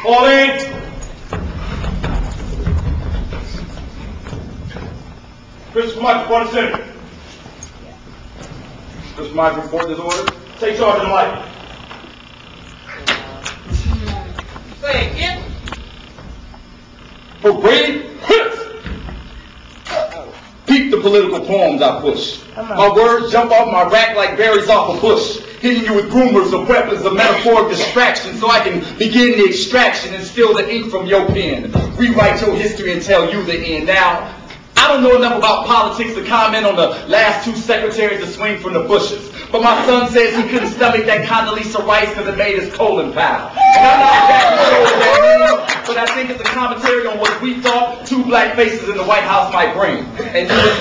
All in. Christopher Mike, report to center. Christopher Mike, report this order. Take charge of the light. Say again. Parade hits. Peep the political poems I push. My words jump off my rack like berries off a bush, hitting you with rumors of weapons of metaphoric distraction so I can begin the extraction and steal the ink from your pen. Rewrite your history and tell you the end. Now, I don't know enough about politics to comment on the last two secretaries to swing from the bushes. But my son says he couldn't stomach that Condoleezza Rice because it made his colon pile. And I'm not exactly sure what that means, but I think it's a commentary on what we thought two black faces in the White House might bring. And you as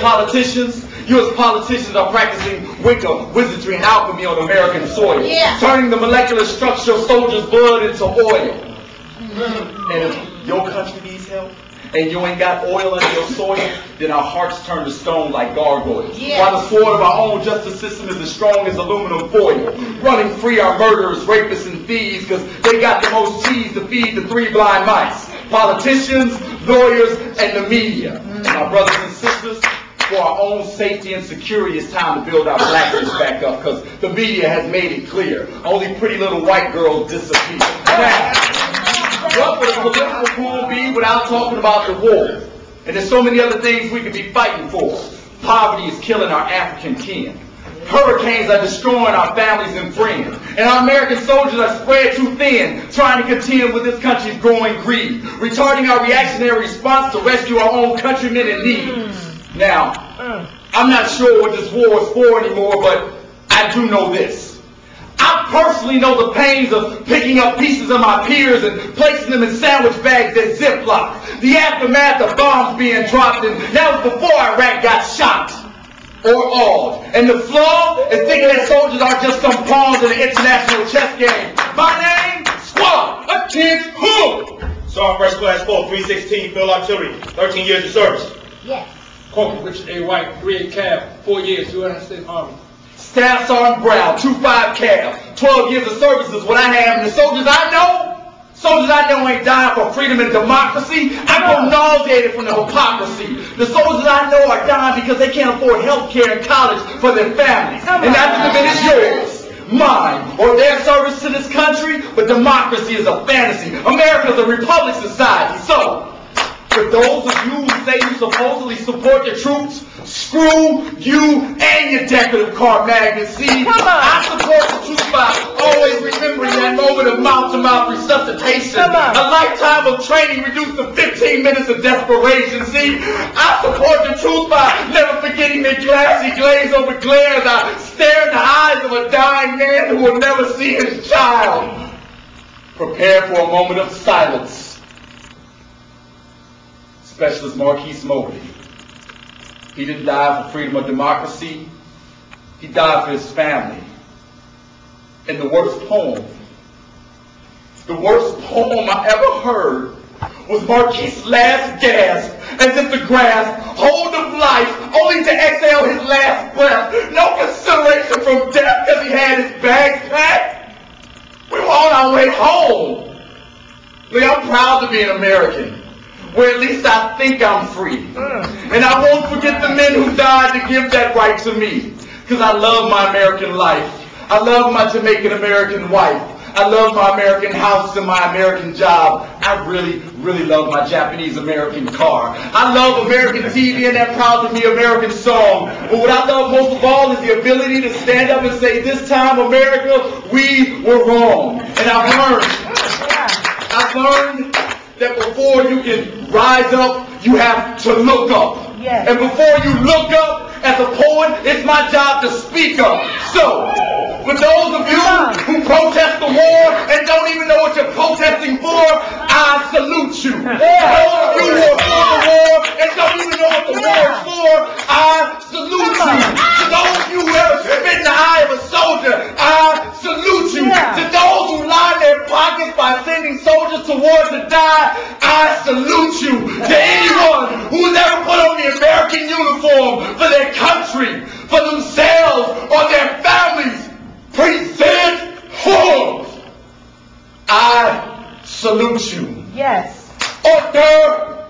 politicians are practicing Wicca, wizardry, and alchemy on American soil. Yeah. Turning the molecular structure of soldiers' blood into oil. And if your country needs help, and you ain't got oil under your soil, then our hearts turn to stone like gargoyles. Yeah. While the sword of our own justice system is as strong as aluminum foil. Running free our murderers, rapists, and thieves, because they got the most cheese to feed the 3 blind mice. Politicians, lawyers, and the media. My brothers and sisters, for our own safety and security, it's time to build our blackness back up, because the media has made it clear. Only pretty little white girls disappear. Now, what would a political poem be without talking about the war? And there's so many other things we could be fighting for. Poverty is killing our African kin. Hurricanes are destroying our families and friends. And our American soldiers are spread too thin, trying to contend with this country's growing greed, retarding our reactionary response to rescue our own countrymen in need. Now, I'm not sure what this war is for anymore, but I do know this. I personally know the pains of picking up pieces of my peers and placing them in sandwich bags that Ziploc. The aftermath of bombs being dropped, and that was before Iraq got shot or awed. And the flaw is thinking that soldiers are just some pawns in an international chess game. My name, Squad, against who? Sergeant First Class 4, 316, Field Artillery, 13 years of service. Yes. Corporal Richard A. White, 3 Cav, 4 years, United States Army. Staff Sergeant Brown, 2-5 Cav, 12 years of service is what I have. And the soldiers I know ain't dying for freedom and democracy. I'm so nauseated from the hypocrisy. The soldiers I know are dying because they can't afford health care and college for their families. And not to diminish yours, mine, or their service to this country, but democracy is a fantasy. America's a republic society. So, for those of you who say you supposedly support the troops, screw you and your decorative car magnet. See, I support the troops by always remembering that moment of mouth-to-mouth resuscitation. A lifetime of training reduced to 15 minutes of desperation. See, I support the truth by never forgetting the glassy glaze over glare as I stare in the eyes of a dying man who will never see his child. Prepare for a moment of silence. Specialist Marquise Mobley. He didn't die for freedom or democracy. He died for his family. And the worst poem I ever heard was Marquise's last gasp, as if to grasp hold of life, only to exhale his last breath. No consideration from death because he had his bags packed. We were on our way home. Look, I'm proud to be an American, where at least I think I'm free. And I won't forget the men who died to give that right to me. Because I love my American life. I love my Jamaican American wife. I love my American house and my American job. I really, really love my Japanese American car. I love American TV and that Proud to Be American song. But what I love most of all is the ability to stand up and say, this time, America, we were wrong. And I've learned that before you can rise up, you have to look up. Yes. And before you look up, as a poet, it's my job to speak up. So, for those of you who protest the war and don't even know what you're protesting for, I salute you. For those of you who are for the war and don't even know what the war is for, I salute you. To those of you who ever spit in the eye of a soldier, I salute you. To those who line their pockets by sending soldiers to war to die, I salute you. To anyone who's ever put on the American uniform for their country, for themselves, or their families, present horns. I salute salute you. Yes. Order,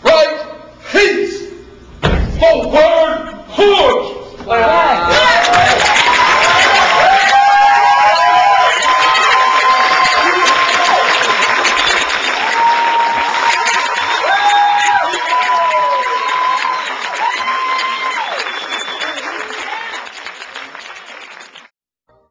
right, peace. Forward, hood.